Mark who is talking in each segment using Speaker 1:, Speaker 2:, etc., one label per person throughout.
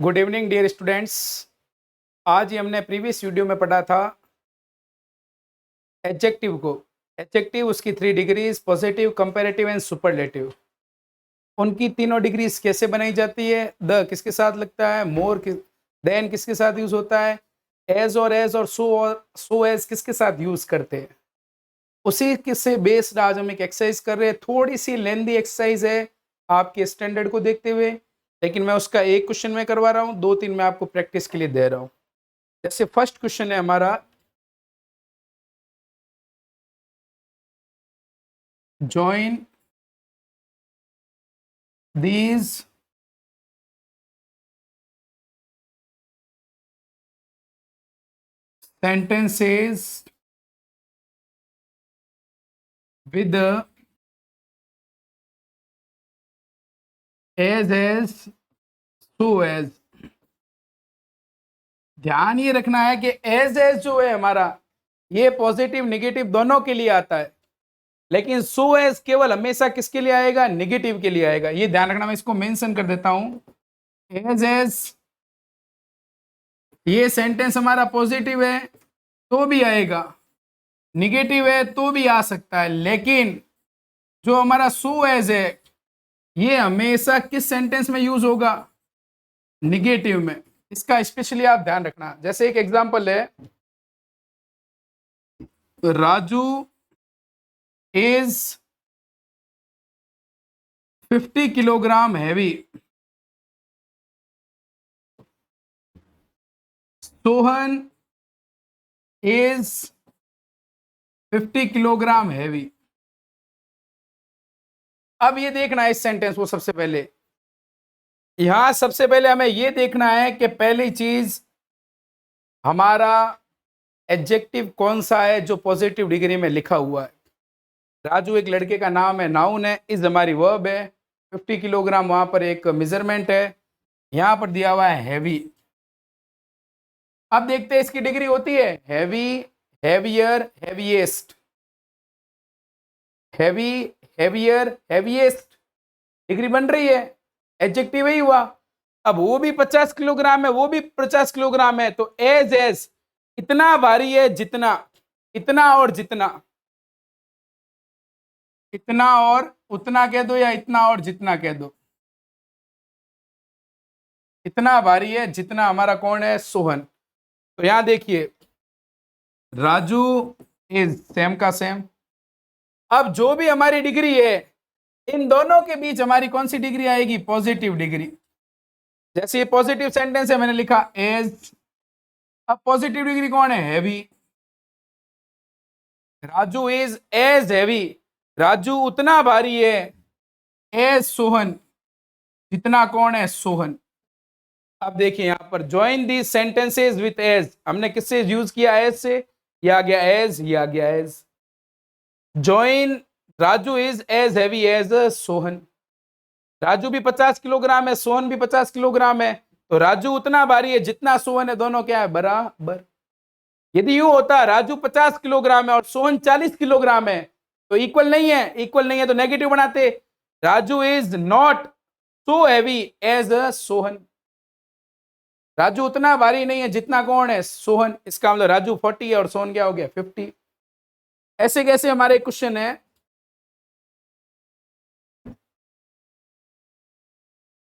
Speaker 1: Good evening dear students. आज ही हमने previous video में पढ़ा था एडजेक्टिव को। एडजेक्टिव, उसकी 3 degrees, positive, comparative and superlative. उनकी तीनों डिग्रीज कैसे बनाई जाती है, द किसके साथ लगता है, मोर देन किसके साथ यूज होता है, एज और सो एज किसके साथ यूज करते हैं। उसी किससे बेस्ड आज हम एक एक्सरसाइज कर रहे हैं। थोड़ी सी लेंदी एक्सरसाइज है आपके स्टैंडर्ड को देखते हुए, लेकिन मैं उसका एक क्वेश्चन में करवा रहा हूँ, 2-3 मैं आपको प्रैक्टिस के लिए दे रहा हूँ। जैसे फर्स्ट क्वेश्चन है हमारा, join these sentences with the as so as। ध्यान ये रखना है कि एज जो है हमारा, ये पॉजिटिव नेगेटिव दोनों के लिए आता है, लेकिन सो एज केवल हमेशा किसके लिए आएगा, नेगेटिव के लिए आएगा। ये ध्यान रखना, मैं इसको मेंशन कर देता हूं। एज ये सेंटेंस हमारा पॉजिटिव है तो भी आएगा, निगेटिव है तो भी आ सकता है, लेकिन जो हमारा सो एज है ये हमेशा किस सेंटेंस में यूज होगा, निगेटिव में। इसका स्पेशली आप ध्यान रखना। जैसे एक एग्जांपल है, Raju is 50 kilogram heavy, Sohan is 50 kilogram heavy. अब ये देखना है इस सेंटेंस को, सबसे पहले यहां सबसे पहले हमें ये देखना है कि पहली चीज हमारा एडजेक्टिव कौन सा है जो पॉजिटिव डिग्री में लिखा हुआ है। राजू एक लड़के का नाम है, नाउन है, इज हमारी वर्ब है, 50 किलोग्राम वहां पर एक मेजरमेंट है, यहां पर दिया हुआ है हैवी। अब देखते हैं इसकी डिग्री होती है heavy, heavier, heaviest, heavy, heavier, heaviest. Degree बन रही है, एडजेक्टिव ही हुआ। अब वो भी 50 किलोग्राम है, वो भी 50 किलोग्राम है, तो एज इतना भारी है जितना, इतना और जितना, इतना और उतना कह दो या इतना और जितना कह दो। इतना भारी है जितना हमारा कौन है, सोहन। तो यहां देखिए राजू इज सेम का सेम। अब जो भी हमारी डिग्री है, इन दोनों के बीच हमारी कौन सी डिग्री आएगी, पॉजिटिव डिग्री। जैसे ये पॉजिटिव सेंटेंस है, मैंने लिखा एज। अब पॉजिटिव डिग्री कौन है, heavy. Raju is as heavy, Raju उतना भारी है, एज सोहन, जितना कौन है, सोहन। अब देखिए यहां पर join the sentences with as, हमने किससे यूज किया, एज से। ये आ गया एज, ये आ गया as. Join Raju is as heavy as Sohan. Raju भी 50 किलोग्राम है, सोहन भी 50 किलोग्राम है, तो राजू उतना भारी है जितना सोहन है, दोनों क्या है, बराबर। यदि यूं होता राजू 50 किलोग्राम है और सोहन 40 किलोग्राम है, तो इक्वल नहीं है, इक्वल नहीं है तो नेगेटिव बनाते। Raju is not so heavy as Sohan, Raju उतना भारी नहीं है जितना कौन है, सोहन। इसका मतलब राजू 40 है और सोहन क्या हो गया, 50। ऐसे कैसे हमारे क्वेश्चन है।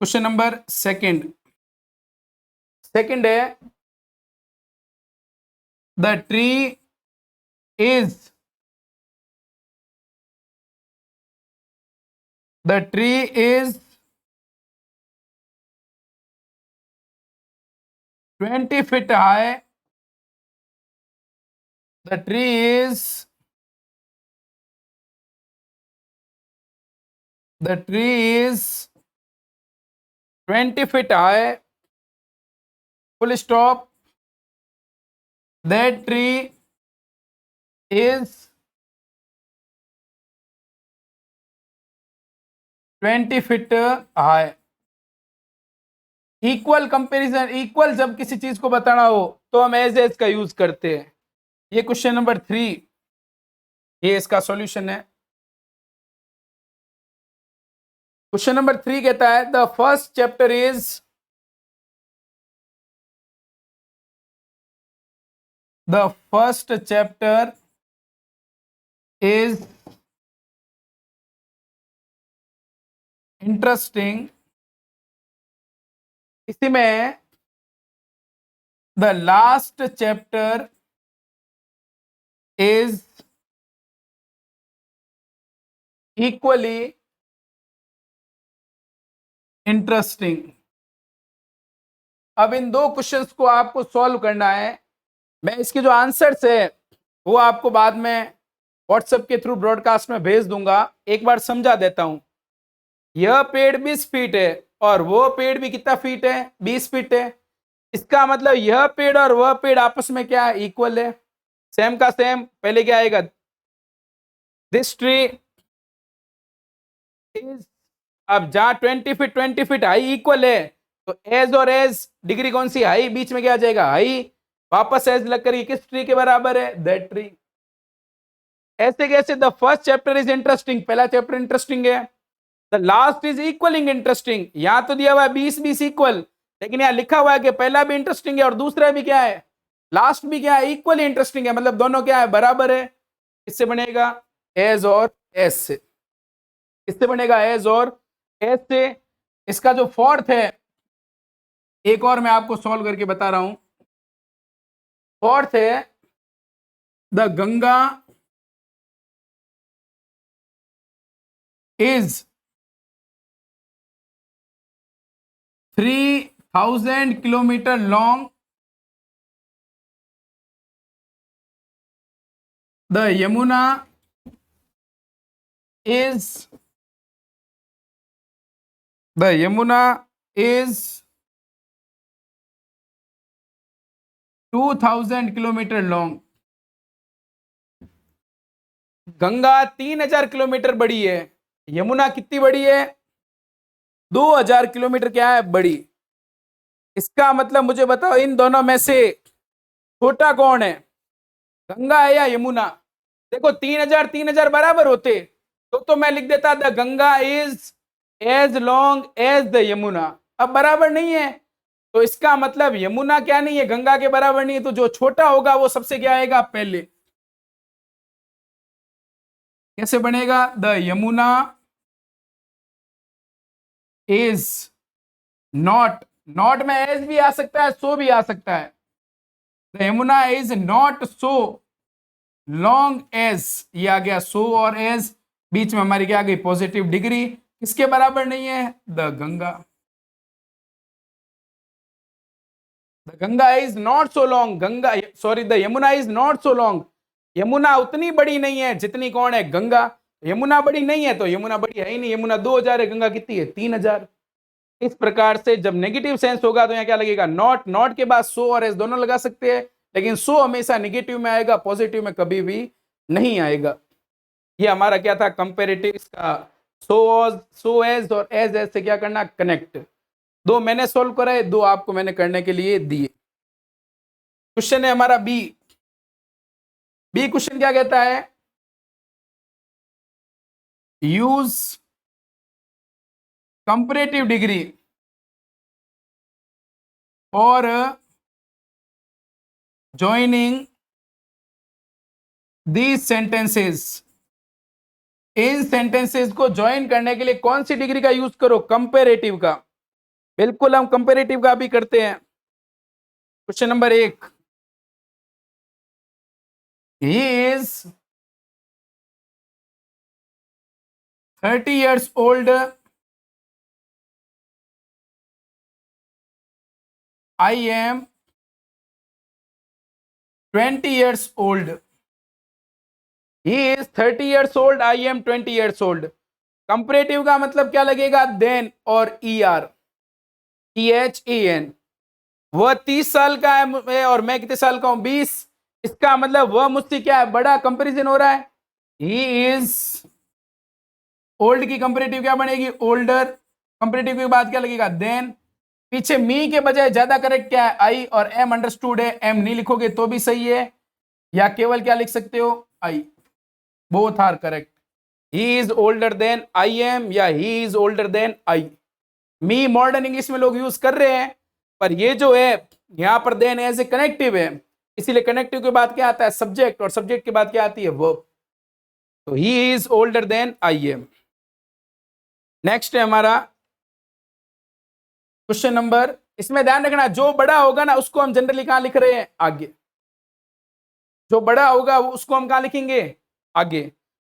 Speaker 1: क्वेश्चन नंबर सेकंड, सेकंड है the tree is, the tree is 20 feet high, the tree is, the tree is 20 feet high, full stop, that tree is 20 feet high। Equal comparison, equal जब किसी चीज को बताना हो तो हम एज का यूज करते हैं। ये क्वेश्चन नंबर 3, ये इसका सॉल्यूशन है। क्वेश्चन नंबर 3 कहता है the first chapter is the first chapter is interesting, इसी में the last chapter is equally interesting. अब इन दो क्वेश्चंस को आपको सॉल्व करना है। मैं इसके जो आंसर्स है वो आपको बाद में व्हाट्सएप के थ्रू ब्रॉडकास्ट में भेज दूंगा। एक बार समझा देता हूं। यह पेड़ 20 फीट है और वो पेड़ भी कितना फीट है, 20 फीट है। इसका मतलब यह पेड़ और वह पेड़ आपस में क्या है, इक्वल है, सेम का सेम। पहले क्या आएगा, दिस ट्री इज, अब जहां 20 फीट हाई इक्वल है तो एज और एज डिग्री कौन सी, हाई, बीच में क्या आ जाएगा, हाई। वापस एज लग कर ये किस ट्री के बराबर है, दैट ट्री। ऐसे कैसे, the first chapter is interesting, पहला चैप्टर इंटरेस्टिंग है। The last is equalling interesting, यहां तो दिया हुआ है 20 इक्वल, लेकिन यहां लिखा हुआ है कि पहला भी इंटरेस्टिंग है और दूसरा भी क्या है, लास्ट भी क्या है, इक्वली इंटरेस्टिंग है। मतलब दोनों क्या है, बराबर है। इससे बनेगा एज और एस से, इससे बनेगा एज और एस से। इसका जो फोर्थ है, एक और मैं आपको सॉल्व करके बता रहा हूं। फोर्थ है, the Ganga is 3000 kilometre long, the Yamuna is 2000 kilometre long. Ganga 3000 kilometre बड़ी है, यमुना कितनी बड़ी है, 2000 किलोमीटर क्या है, बड़ी। इसका मतलब मुझे बताओ इन दोनों में से छोटा कौन है, गंगा है या यमुना। देखो 3000 बराबर होते तो मैं लिख देता the Ganga is as long as the Yamuna. अब बराबर नहीं है तो इसका मतलब यमुना क्या नहीं है, गंगा के बराबर नहीं है, तो जो छोटा होगा वो सबसे क्या आएगा, पहले। कैसे बनेगा, the Yamuna is not, not में एज भी आ सकता है, सो भी आ सकता है। The Yamuna is not so long as, ये आ गया सो और एज, बीच में हमारी क्या आ गई, पॉजिटिव डिग्री। किसके बराबर नहीं है, the Ganga. The Ganga is not so long, Ganga sorry the Yamuna is not so long, Yamuna उतनी बड़ी नहीं है जितनी कौन है, गंगा। यमुना बड़ी नहीं है तो यमुना बड़ी है ही नहीं, यमुना 2000 है, गंगा कितनी है, 3000। इस प्रकार से जब नेगेटिव सेंस होगा तो यहाँ क्या लगेगा, नॉट, नॉट के बाद सो और एस दोनों लगा सकते हैं, लेकिन सो हमेशा नेगेटिव में आएगा, पॉजिटिव में कभी भी नहीं आएगा। ये हमारा क्या था, कंपेरेटिव का सो एज और एज एज से क्या करना, कनेक्ट। दो मैंने सोल्व कराए, दो आपको मैंने करने के लिए दिए। क्वेश्चन है हमारा बी। बी क्वेश्चन क्या कहता है, यूज कंपैरेटिव डिग्री और joining these sentences, in sentences को ज्वाइन करने के लिए कौन सी डिग्री का यूज करो, कंपैरेटिव का। बिल्कुल हम कंपैरेटिव का भी करते हैं। Question number 1, he is 30 years old, I am 20 years old। He is 30 years old, I am 20 years old। Comparative का मतलब क्या लगेगा, देन और ER, वह 30 साल का है और मैं कितने साल का हूं, 20। इसका मतलब वह मुझसे क्या है, बड़ा, कंपैरिजन हो रहा है। ही इज ओल्ड की कंपैरेटिव क्या बनेगी, ओल्डर। कंपैरेटिव के बाद क्या लगेगा, देन। पीछे मी के बजाय ज्यादा करेक्ट क्या है, आई, और एम अंडरस्टूड है, एम नहीं लिखोगे तो भी सही है, या केवल क्या लिख सकते हो, I. Both are correct. He is older than I am या he is older than I. मी मॉडर्न इंग्लिश में लोग यूज कर रहे हैं, पर ये जो है यहां पर देन एज ए कनेक्टिव है, इसीलिए कनेक्टिव के बाद क्या आता है? सब्जेक्ट, और सब्जेक्ट के बाद क्या आती है? वर्ब। तो he is older than I am. Next है हमारा क्वेश्चन नंबर, इसमें ध्यान रखना जो बड़ा होगा ना उसको हम जनरली कहां लिख रहे हैं? आगे। जो बड़ा होगा उसको हम कहां लिखेंगे? आगे।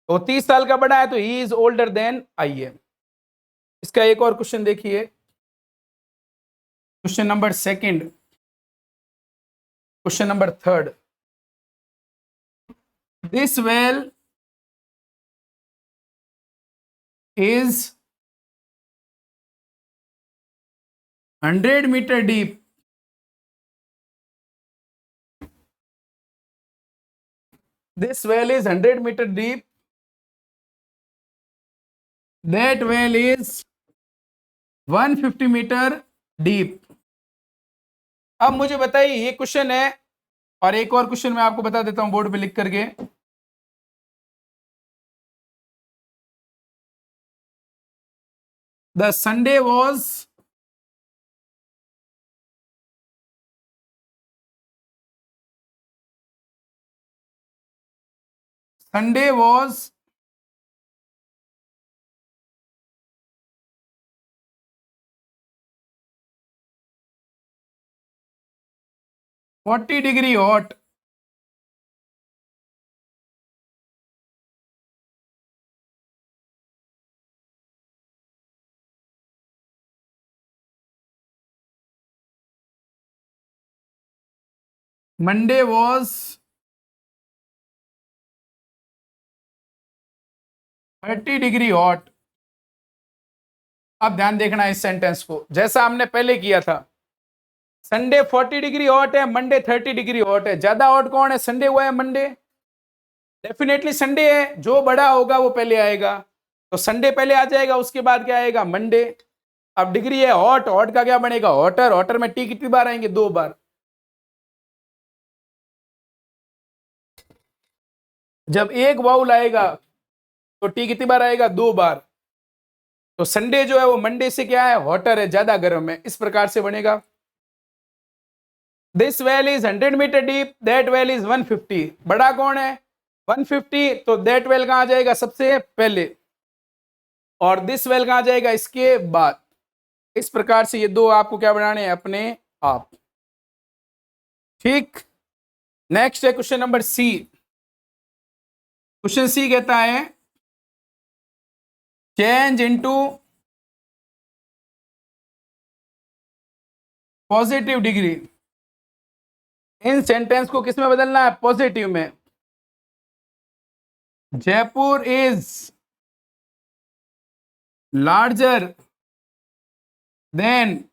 Speaker 1: तो 30 साल का बड़ा है तो he is older than I am. इसका एक और क्वेश्चन देखिए, question number second, question number third. This well is 100 meter deep. This well is 100 meter deep. That well is 150 meter deep. अब मुझे बताइए, ये क्वेश्चन है, और एक और क्वेश्चन मैं आपको बता देता हूं बोर्ड पे लिख करके। The Sunday was Sunday was 40 degree hot. Monday was 30 degree hot. अब ध्यान देखना इस सेंटेंस को, जैसा हमने पहले किया था। संडे 40 डिग्री हॉट है, मंडे 30 डिग्री हॉट है। ज्यादा हॉट कौन है? संडे हुआ है मंडे? डेफिनेटली संडे है। जो बड़ा होगा वो पहले आएगा, तो संडे पहले आ जाएगा, उसके बाद क्या आएगा? मंडे। अब डिग्री है हॉट, हॉट का क्या बनेगा? हॉटर। हॉटर में टी कितनी बार आएंगे? 2 बार। जब एक वाउल आएगा तो टी कितनी बार आएगा? 2 बार। तो संडे जो है वो मंडे से क्या है? हॉटर है, ज्यादा गर्म है। इस प्रकार से बनेगा। This well is 100 meter deep, that well is 150। बड़ा कौन है? 150। तो दैट वेल कहां जाएगा? सबसे पहले। और दिस वेल कहां जाएगा? इसके बाद। इस प्रकार से ये दो आपको क्या बनाने हैं? अपने आप। ठीक। नेक्स्ट है क्वेश्चन नंबर सी। क्वेश्चन सी कहता है चेंज इनटू पॉजिटिव डिग्री। इन सेंटेंस को किस में बदलना है? पॉजिटिव में। Jaipur is larger than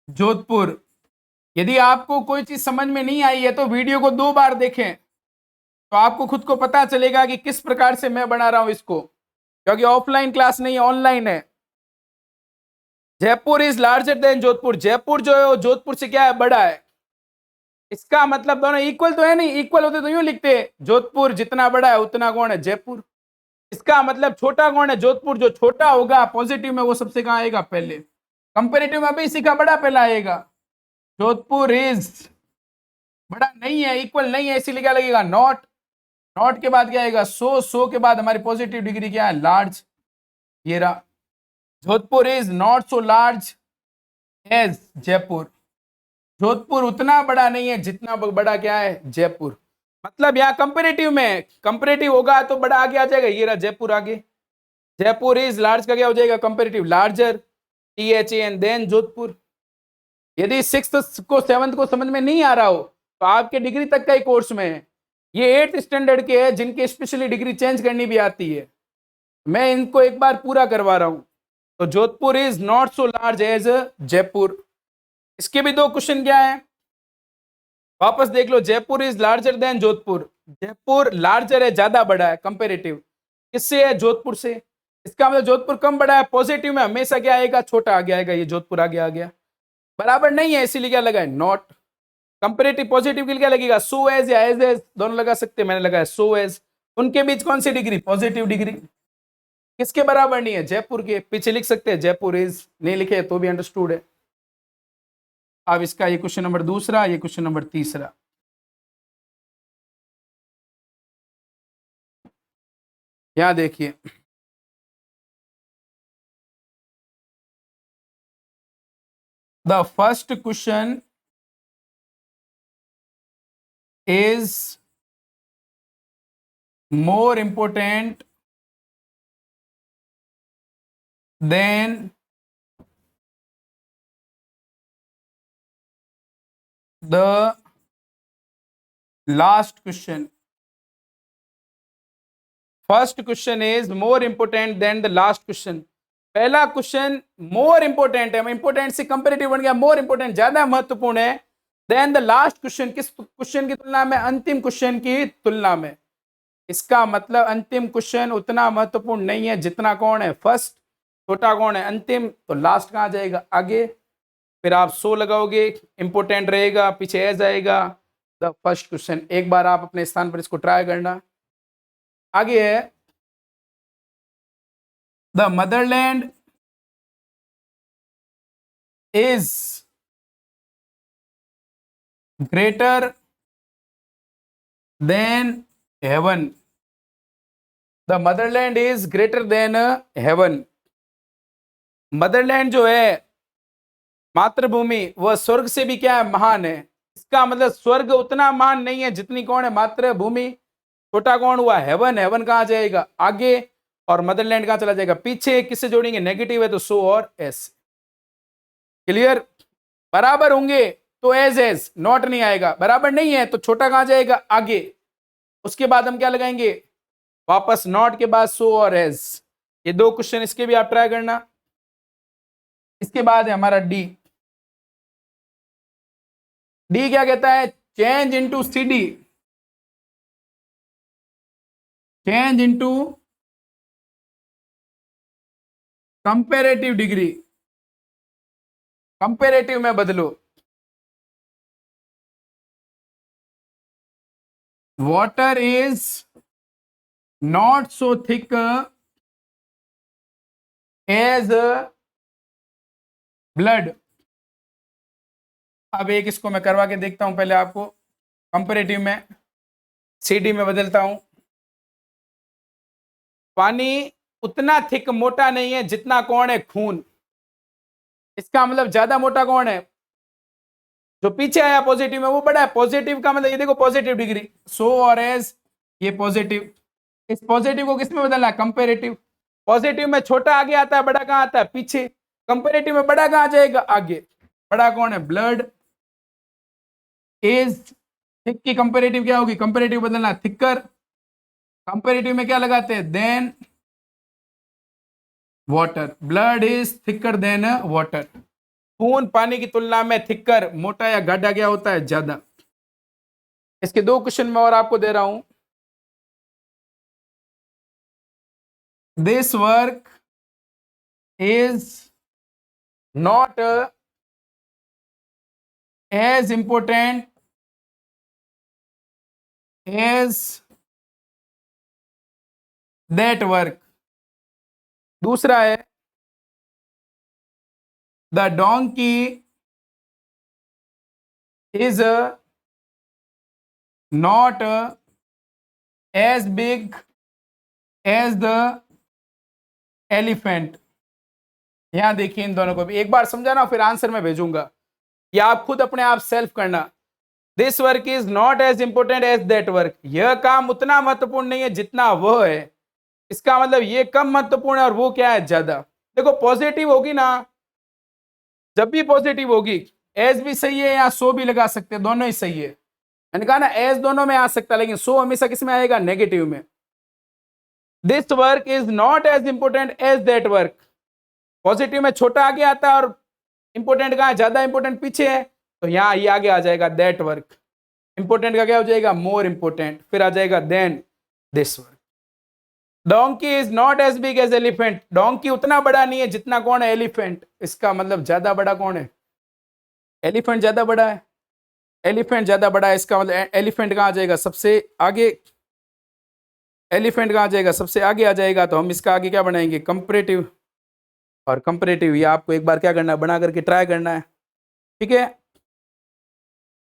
Speaker 1: Jodhpur. यदि आपको कोई चीज समझ में नहीं आई है तो वीडियो को 2 बार देखें, तो आपको खुद को पता चलेगा कि किस प्रकार से मैं बना रहा हूं इसको, क्योंकि ऑफलाइन क्लास नहीं है, ऑनलाइन है। Jaipur is larger than Jodhpur. Jaipur जो है वो जोधपुर से क्या है? बड़ा है। इसका मतलब दोनों इक्वल तो है नहीं। इक्वल होते तो यूं लिखते, जोधपुर जितना बड़ा है उतना कौन है? जयपुर। इसका मतलब छोटा कौन है? जोधपुर। जो छोटा होगा पॉजिटिव में वो सबसे कहां आएगा? पहले। कंपेरेटिव में अभी इसी का बड़ा पहला आएगा। जोधपुर इज बड़ा नहीं है, इक्वल नहीं है, इसीलिए क्या लगेगा? नॉट। नॉट के बाद क्या आएगा? सो के बाद हमारी पॉजिटिव डिग्री क्या है? लार्ज। ये रहा। Jodhpur is not so large as Jaipur. Jodhpur उतना बड़ा नहीं है जितना बड़ा क्या है? जयपुर। मतलब यहाँ कंपेरेटिव में, कंपेरेटिव होगा तो बड़ा आगे आ जाएगा। ये रहा जयपुर आगे। जयपुर इज लार्ज का क्या हो जाएगा? Comparative, larger, THAN than Jodhpur. यदि 6th को 7th को समझ में नहीं आ रहा हो तो आपके डिग्री तक का ही कोर्स में है। ये 8th स्टैंडर्ड के है जिनके स्पेशली डिग्री चेंज करनी भी आती है। मैं इनको एक बार पूरा करवा रहा हूं। तो Jodhpur is not so large as Jaipur. इसके भी 2 क्वेश्चन क्या है? वापस देख लो। Jaipur is larger than Jodhpur. Jaipur larger है, ज्यादा बड़ा है, कंपेरेटिव। किससे है? जोधपुर से। इसका मतलब जोधपुर कम बड़ा है। पॉजिटिव में हमेशा क्या आएगा? छोटा आगे आएगा। ये जोधपुर आगे आ गया। बराबर नहीं है इसीलिए क्या लगा है? नॉट। कंपेरेटिव पॉजिटिव के लिए क्या लगेगा? सो एज या एज एज दोनों लगा सकते हैं, मैंने लगाया सो एज। उनके बीच कौन सी डिग्री? Positive degree. किसके बराबर नहीं है? जयपुर के। पीछे लिख सकते हैं जयपुर इज, नहीं लिखे तो भी अंडरस्टूड है। अब इसका ये क्वेश्चन नंबर दूसरा, ये क्वेश्चन नंबर तीसरा। यहां देखिए, the first question is more important than the last question. First question is more important than the last question. पहला क्वेश्चन मोर इंपोर्टेंट है, इंपोर्टेंट से कंपेरेटिव बन गया, मोर इंपोर्टेंट ज्यादा महत्वपूर्ण है देन द लास्ट क्वेश्चन। किस क्वेश्चन की तुलना में? अंतिम क्वेश्चन की तुलना में। इसका मतलब अंतिम क्वेश्चन उतना महत्वपूर्ण नहीं है जितना कौन है? फर्स्ट। छोटा कौन है? अंतिम। तो लास्ट कहाँ जाएगा? आगे। फिर आप सो लगाओगे, इंपोर्टेंट रहेगा, पीछे एज आएगा, द फर्स्ट क्वेश्चन। एक बार आप अपने स्थान पर इसको ट्राई करना। आगे है the Motherland is greater than haven. The Motherland is greater than haven. Motherland जो है, मातृभूमि, वह स्वर्ग से भी क्या है? महान है। इसका मतलब स्वर्ग उतना महान नहीं है जितनी कौन है? मातृभूमि। छोटा कौन हुआ? हेवन। हेवन कहाँ जाएगा? आगे। और मदरलैंड कहाँ चला जाएगा? पीछे। किससे जोड़ेंगे? नेगेटिव है तो सो और एस। क्लियर? बराबर होंगे तो एज, नॉट नहीं आएगा। बराबर नहीं है तो छोटा कहाँ जाएगा? आगे। उसके बाद हम क्या लगाएंगे? वापस नॉट के बाद सो और एज। ये दो क्वेश्चन इसके भी आप ट्राई करना। इसके बाद है हमारा डी। डी क्या कहता है? Change into CD. Change into comparative degree. Comparative में बदलो। Water is not so thick as blood. अब एक इसको मैं करवा के देखता हूं पहले आपको। कंपेरेटिव में सीडी में बदलता हूं। पानी उतना थिक, मोटा नहीं है जितना कौन है? खून। इसका मतलब ज्यादा मोटा कौन है? जो पीछे आया पॉजिटिव में वो बड़ा है। पॉजिटिव का मतलब ये देखो, पॉजिटिव डिग्री, सो और एज, ये पॉजिटिव। इस पॉजिटिव को किस में बदलना है? कंपेरेटिव। पॉजिटिव में छोटा आगे आता है, बड़ा कहाँ आता है? पीछे। कंपेरेटिव में बड़ा कहाँ जाएगा? आगे। बड़ा कौन है? ब्लड इज थिक की कंपेरेटिव क्या होगी? कंपेरेटिव बदलना थिकर। कंपेरेटिव में क्या लगाते हैं? Than water. Blood is thicker than water. खून पानी की तुलना में थिकर, मोटा या गाढ़ा क्या होता है? ज्यादा। इसके दो क्वेश्चन मैं और आपको दे रहा हूं। This work is not as important as that work. दूसरा है the donkey is not as big as the elephant. यहां देखिए इन दोनों को भी एक बार समझाना, फिर आंसर में भेजूंगा, या आप खुद अपने आप सेल्फ करना। This work is not as important as that work. यह काम उतना महत्वपूर्ण नहीं है जितना वह है। इसका मतलब ये कम महत्वपूर्ण है और वो क्या है? ज्यादा। देखो पॉजिटिव होगी ना, जब भी पॉजिटिव होगी, एज भी सही है या सो भी लगा सकते हैं, दोनों ही सही है। मैंने कहा ना एज दोनों में आ सकता है, लेकिन सो हमेशा किस में आएगा? नेगेटिव में। This work is not as important as that work. Positive में छोटा आगे आता है और इंपोर्टेंट कहाँ है? ज्यादा इंपोर्टेंट पीछे है, तो यहाँ ये आगे आ जाएगा दैट वर्क। इंपोर्टेंट का क्या हो जाएगा? More important. फिर आ जाएगा than this work. Donkey is not as big as elephant. Donkey उतना बड़ा नहीं है जितना कौन है? एलिफेंट। इसका मतलब ज्यादा बड़ा कौन है? एलिफेंट ज्यादा बड़ा है। एलिफेंट ज्यादा बड़ा है, इसका मतलब एलिफेंट कहाँ आ जाएगा? सबसे आगे। एलिफेंट कहाँ आ जाएगा? सबसे आगे आ जाएगा। तो हम इसका आगे क्या बनाएंगे? कंपैरेटिव। और कंपैरेटिव ये आपको एक बार क्या करना है? बना करके ट्राई करना है। ठीक है,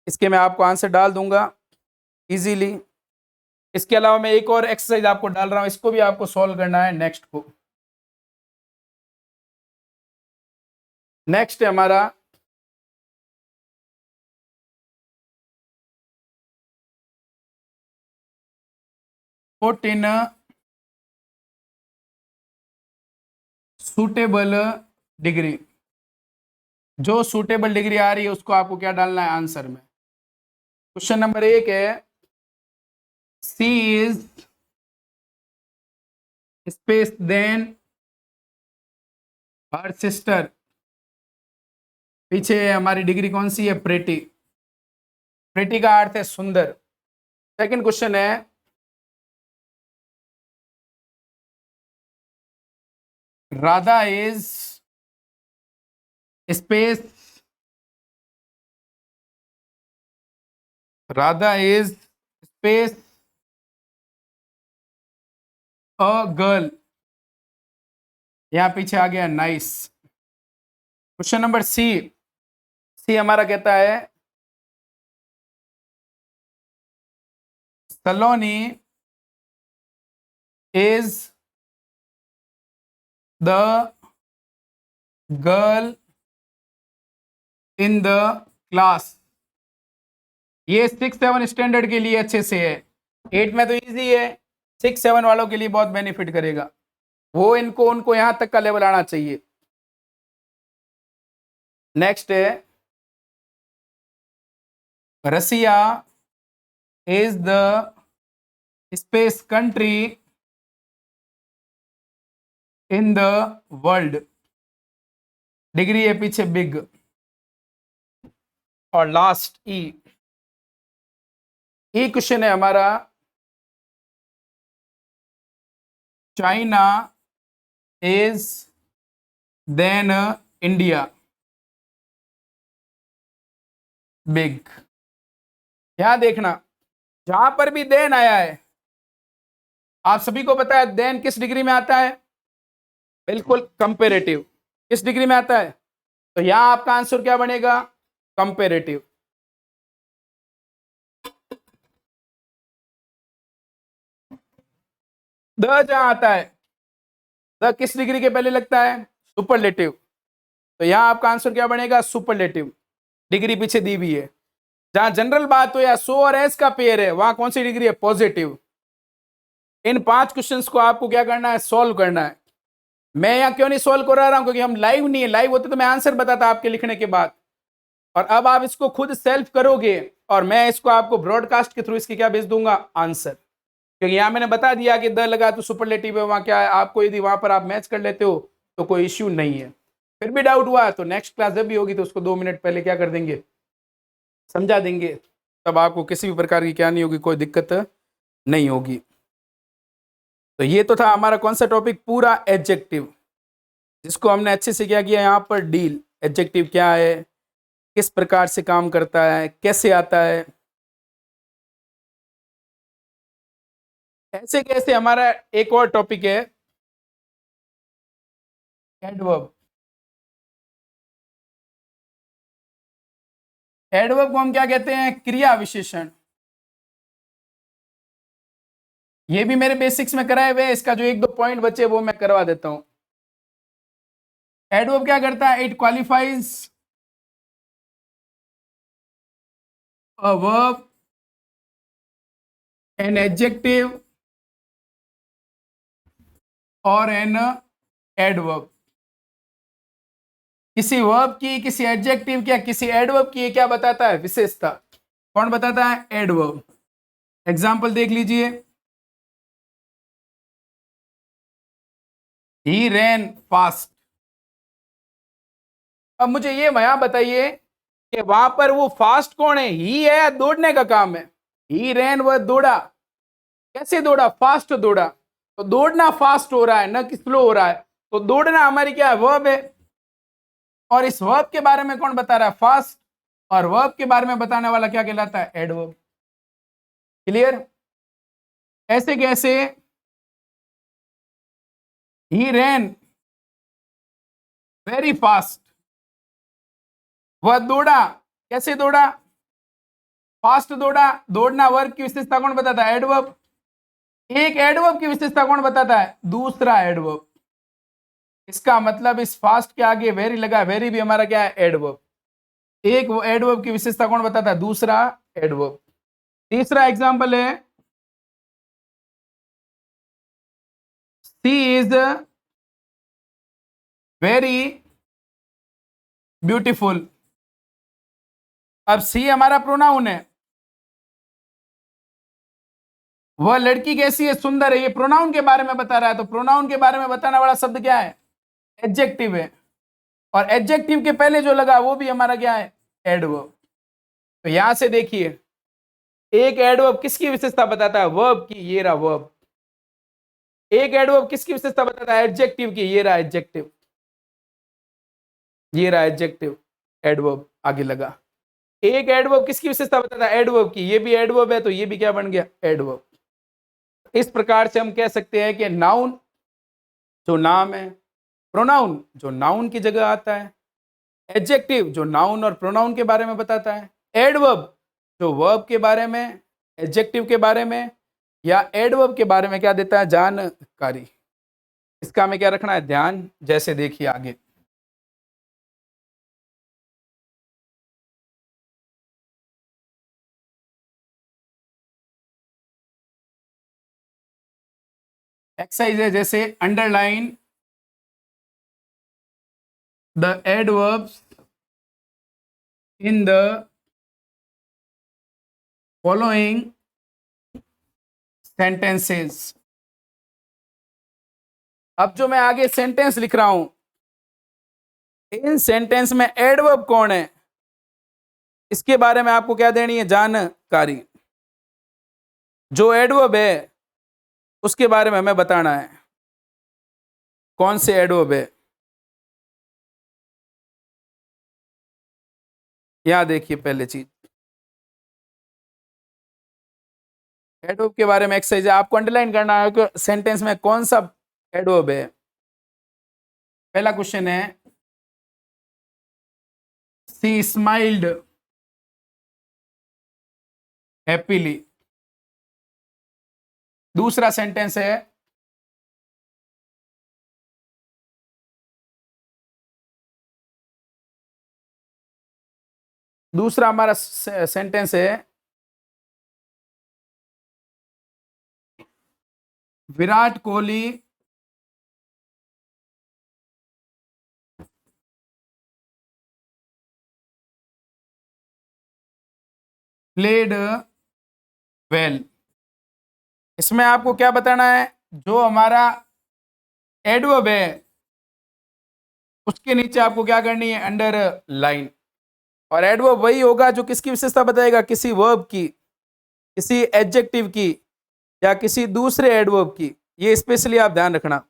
Speaker 1: इसके मैं आपको आंसर डाल दूंगा इजीली। इसके अलावा मैं एक और एक्सरसाइज आपको डाल रहा हूं, इसको भी आपको सॉल्व करना है नेक्स्ट को। नेक्स्ट है हमारा पुट इन सूटेबल डिग्री। जो सूटेबल डिग्री आ रही है उसको आपको क्या डालना है आंसर में। क्वेश्चन नंबर 1 है she is space than her sister. पीछे हमारी डिग्री कौन सी है, प्रेटी। प्रेटी का अर्थ है सुंदर। सेकंड क्वेश्चन है Radha is space Radha is space a girl. यहां पीछे आ गया नाइस। क्वेश्चन नंबर सी हमारा कहता है Saloni is the girl in the class. ये 6-7 स्टैंडर्ड के लिए अच्छे से है, 8 में तो इजी है, 6-7 वालों के लिए बहुत बेनिफिट करेगा। वो उनको यहां तक का लेवल आना चाहिए। नेक्स्ट है Russia is the space country in the world. Degree है पीछे बिग। और लास्ट ई क्वेश्चन है हमारा China is than India big. यहां देखना जहां पर भी देन आया है, आप सभी को पता है देन किस डिग्री में आता है, बिल्कुल कंपेरेटिव। किस डिग्री में आता है, तो यहां आपका आंसर क्या बनेगा, कंपेरेटिव। द जहां आता है, द किस डिग्री के पहले लगता है, सुपरलेटिव। तो यहां आपका आंसर क्या बनेगा, सुपरलेटिव। डिग्री पीछे दी हुई है। जहां जनरल बात हो या सो और एस का पेयर है, वहां कौन सी डिग्री है, पॉजिटिव। इन 5 क्वेश्चंस को आपको क्या करना है, सॉल्व करना है। मैं यहां क्यों नहीं सॉल्व करा रहा हूं, क्योंकि हम लाइव नहीं है। लाइव होते तो मैं आंसर बताता आपके लिखने के बाद, और अब आप इसको खुद सेल्फ करोगे और मैं इसको आपको ब्रॉडकास्ट के थ्रू इसकी क्या भेज दूंगा, आंसर। क्योंकि यहां मैंने बता दिया कि द लगा तो सुपरलेटिव है, वहां क्या है, आपको यदि वहां पर आप मैच कर लेते हो तो कोई इश्यू नहीं है। फिर भी डाउट हुआ तो नेक्स्ट क्लास जब भी होगी तो उसको 2 मिनट पहले क्या कर देंगे, समझा देंगे। तब आपको किसी भी प्रकार की क्या नहीं होगी, कोई दिक्कत नहीं होगी। तो ये तो था हमारा कौन सा टॉपिक, पूरा एडजेक्टिव, जिसको हमने अच्छे से क्या किया यहाँ पर, डील। एडजेक्टिव क्या है, किस प्रकार से काम करता है, कैसे आता है। ऐसे कैसे हमारा एक और टॉपिक है एडवर्ब। एडवर्ब को हम क्या कहते हैं, क्रिया विशेषण। ये भी मेरे बेसिक्स में कराए हुए, इसका जो 1-2 पॉइंट बचे वो मैं करवा देता हूं। एडवर्ब क्या करता है, it qualifies a verb, an adjective और एन एडवर्ब। किसी वर्ब की, किसी एडजेक्टिव की या किसी एडवर्ब की क्या बताता है, विशेषता। कौन बताता है, एडवर्ब। एग्जाम्पल देख लीजिए, ही रैन फास्ट। अब मुझे ये यहां बताइए कि वहां पर वो फास्ट कौन है, ही है या दौड़ने का काम है। ही रैन, वह दौड़ा। कैसे दौड़ा, फास्ट दौड़ा। तो दौड़ना फास्ट हो रहा है, न कि स्लो हो रहा है। तो दौड़ना हमारी क्या है, वर्ब है। और इस वर्ब के बारे में कौन बता रहा है, फास्ट। और वर्ब के बारे में बताने वाला क्या कहलाता है, एडवर्ब। क्लियर। ऐसे कैसे, ही रैन वेरी फास्ट, वह दौड़ा। कैसे दौड़ा, फास्ट दौड़ा। दौड़ना वर्ब की विशेषता कौन बताता है, एडवर्ब। एक एडवर्ब की विशेषता कौन बताता है? दूसरा एडवर्ब। इसका मतलब इस फास्ट के आगे वेरी लगा, वेरी भी हमारा क्या है? एडवर्ब। एक वो एडवर्ब की विशेषता कौन बताता है? दूसरा एडवर्ब। तीसरा एग्जांपल है, सी इज वेरी ब्यूटीफुल। अब सी हमारा प्रोनाउन है, वह लड़की कैसी है? सुंदर है। ये प्रोनाउन के बारे में बता रहा है, तो प्रोनाउन के बारे में बताने वाला शब्द क्या है? एडजेक्टिव है। और एडजेक्टिव के पहले जो लगा वो भी हमारा क्या है? एडवर्ब। तो यहां से देखिए, एक एडवर्ब किसकी विशेषता बताता है? वर्ब की। ये रहा वर्ब। एक एडवर्ब किसकी विशेषता बताता है? एडजेक्टिव की। ये रहा एडजेक्टिव। ये रहा एडजेक्टिव, एडवर्ब आगे लगा। एक एडवर्ब किसकी विशेषता बताता है? एडवर्ब की। ये भी एडवर्ब है, तो ये भी क्या बन गया? एडवर्ब। इस प्रकार से हम कह सकते हैं कि नाउन जो नाम है, प्रोनाउन जो नाउन की जगह आता है, एडजेक्टिव जो नाउन और प्रोनाउन के बारे में बताता है, एडवर्ब जो वर्ब के बारे में, एडजेक्टिव के बारे में या एडवर्ब के बारे में क्या देता है? जानकारी। इसका हमें क्या रखना है? ध्यान। जैसे देखिए आगे, एक्सरसाइज है, जैसे underline the adverbs in the following sentences. अब जो मैं आगे सेंटेंस लिख रहा हूं, इन सेंटेंस में एडवर्ब कौन है, इसके बारे में आपको क्या देनी है? जानकारी। जो एडवर्ब है उसके बारे में हमें बताना है, कौन से एडवर्ब है। यहां देखिए, पहले चीज एडवर्ब के बारे में एक्सरसाइज है, आपको अंडरलाइन करना है कि सेंटेंस में कौन सा एडवर्ब है। पहला क्वेश्चन है, सी स्माइल्ड हैप्पीली। दूसरा सेंटेंस है, दूसरा हमारा सेंटेंस है, विराट कोहली प्लेड वेल। इसमें आपको क्या बताना है? जो हमारा एडवर्ब है उसके नीचे आपको क्या करनी है? Under line. और एडवर्ब वही होगा जो किसकी विशेषता बताएगा? किसी वर्ब की, किसी एडजेक्टिव की या किसी दूसरे एडवर्ब की। ये स्पेशली आप ध्यान रखना।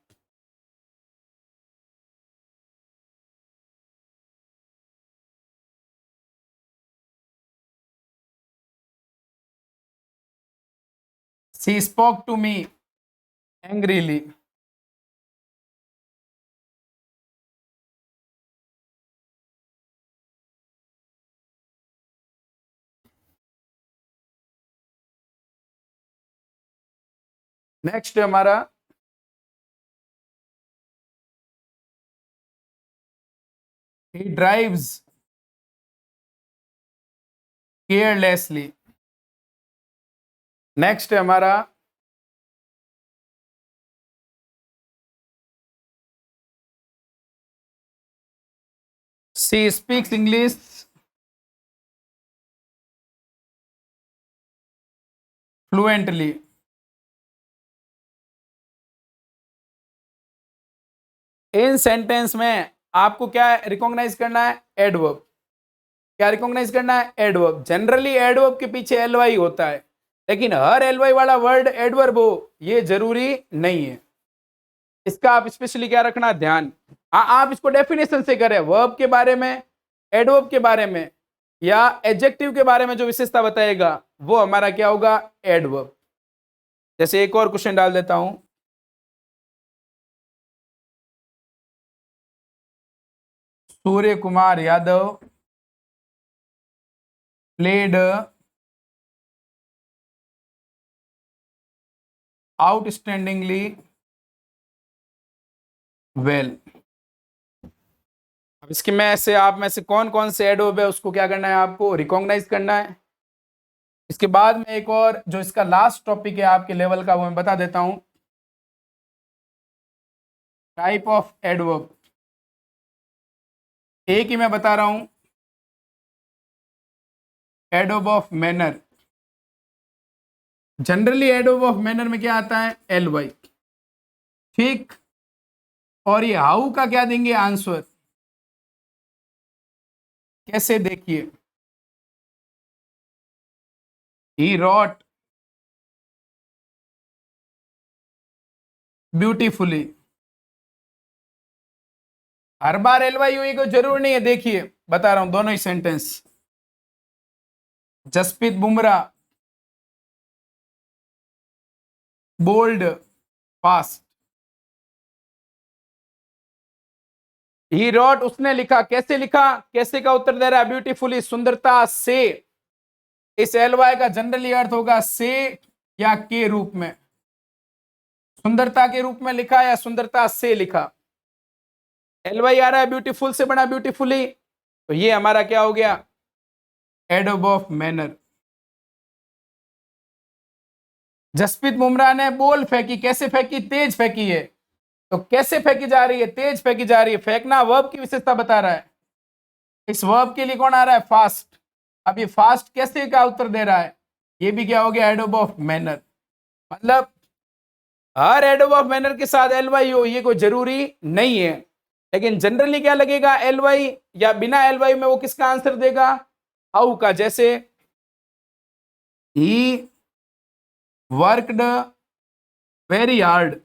Speaker 1: She spoke to me angrily. Next हमारा, he drives केयरलेसली। नेक्स्ट है हमारा, सी स्पीक्स इंग्लिश फ्लुएंटली। इन सेंटेंस में आपको क्या रिकॉग्नाइज करना है? एडवर्ब। क्या रिकॉग्नाइज करना है? एडवर्ब। जनरली एडवर्ब के पीछे एलवाई होता है, लेकिन हर एलवाई वाला वर्ड एडवर्ब हो ये जरूरी नहीं है। इसका आप स्पेशली क्या रखना? ध्यान। हाँ, आप इसको डेफिनेशन से करें, वर्ब के बारे में, एडवर्ब के बारे में या एडजेक्टिव के बारे में जो विशेषता बताएगा वो हमारा क्या होगा? एडवर्ब। जैसे एक और क्वेश्चन डाल देता हूं, Surya Kumar Yadav played outstandingly well. अब इसके में से आप में से कौन कौन से एडवर्ब है उसको क्या करना है, आपको रिकॉग्नाइज करना है। इसके बाद में एक और जो इसका लास्ट टॉपिक है आपके लेवल का वो मैं बता देता हूं, टाइप ऑफ एडवर्ब। एक ही मैं बता रहा हूं, adverb of manner. Generally adverb of manner में क्या आता है, एल वाई, ठीक। और ये हाउ का क्या देंगे आंसर, कैसे देखिए, ही रॉट ब्यूटीफुली। हर बार एल वाई हुई को जरूर नहीं है, देखिए बता रहा हूं दोनों ही sentence. Jasprit Bumrah bowled fast. He wrote उसने लिखा, कैसे लिखा, कैसे का उत्तर दे रहा है, ब्यूटीफुली सुंदरता से। इस एल वाई का जनरली अर्थ होगा से या के रूप में, सुंदरता के रूप में लिखा या सुंदरता से लिखा। एल वाई आ रहा है, ब्यूटीफुल से बना ब्यूटीफुली, तो ये हमारा क्या हो गया, adverb of manner. Jasprit Bumrah ने बॉल फेंकी, कैसे फेंकी, तेज फेंकी है। तो कैसे फेंकी जा रही है, तेज फेंकी जा रही है। फेंकना वर्ब की विशेषता बता रहा है। इस वर्ब के लिए कौन आ रहा है, फास्ट। अब ये फास्ट कैसे का उत्तर दे रहा है, ये भी क्या हो गया, एडवर्ब ऑफ मैनर। मतलब हर एडवर्ब ऑफ मैनर के साथ एल वाई हो ये कोई जरूरी नहीं है, लेकिन जनरली क्या लगेगा, एल वाई, या बिना एल वाई में वो किसका आंसर देगा, हाउ का। जैसे ही वर्कड वेरी हार्ड,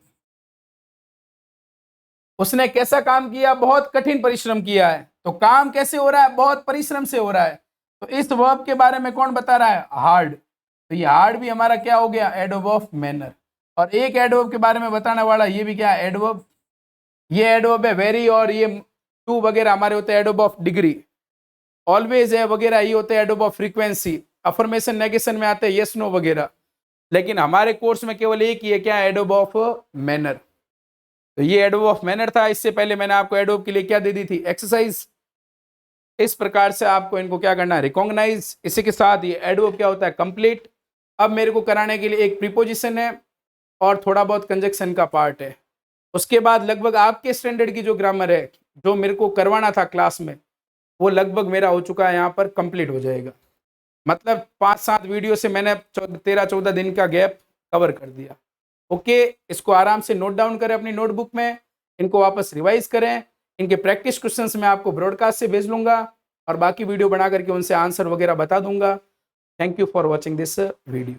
Speaker 1: उसने कैसा काम किया, बहुत कठिन परिश्रम किया है। तो काम कैसे हो रहा है, बहुत परिश्रम से हो रहा है। तो इस वर्ब के बारे में कौन बता रहा है, हार्ड। तो ये हार्ड भी हमारा क्या हो गया, एडवर्ब ऑफ मैनर। और एक एडवर्ब के बारे में बताने वाला ये भी क्या है, एडवर्ब। ये एडवर्ब है वेरी, और ये टू वगैरह हमारे होते हैं एडवर्ब ऑफ डिग्री। ऑलवेज है वगैरह ये होते हैं adverb of frequency. Affirmation negation में आते हैं यस नो वगैरह। लेकिन हमारे कोर्स में केवल एक ही है, क्या, एडवर्ब ऑफ मैनर। तो ये एडवर्ब ऑफ मैनर था। इससे पहले मैंने आपको एडवर्ब के लिए क्या दे दी थी, एक्सरसाइज। इस प्रकार से आपको इनको क्या करना है, रिकॉग्नाइज। इसी के साथ ये एडवर्ब क्या होता है, कंप्लीट। अब मेरे को कराने के लिए एक प्रीपोजिशन है और थोड़ा बहुत कंजक्शन का पार्ट है। उसके बाद लगभग आपके स्टैंडर्ड की जो ग्रामर है, जो मेरे को करवाना था क्लास में, वो लगभग मेरा हो चुका है, यहाँ पर कंप्लीट हो जाएगा। मतलब 5-7 वीडियो से मैंने 13-14 दिन का गैप कवर कर दिया। ओके, इसको आराम से नोट डाउन करें अपनी नोटबुक में, इनको वापस रिवाइज करें। इनके प्रैक्टिस क्वेश्चंस मैं आपको ब्रॉडकास्ट से भेज लूंगा और बाकी वीडियो बना करके उनसे आंसर वगैरह बता दूंगा। Thank you for watching this video.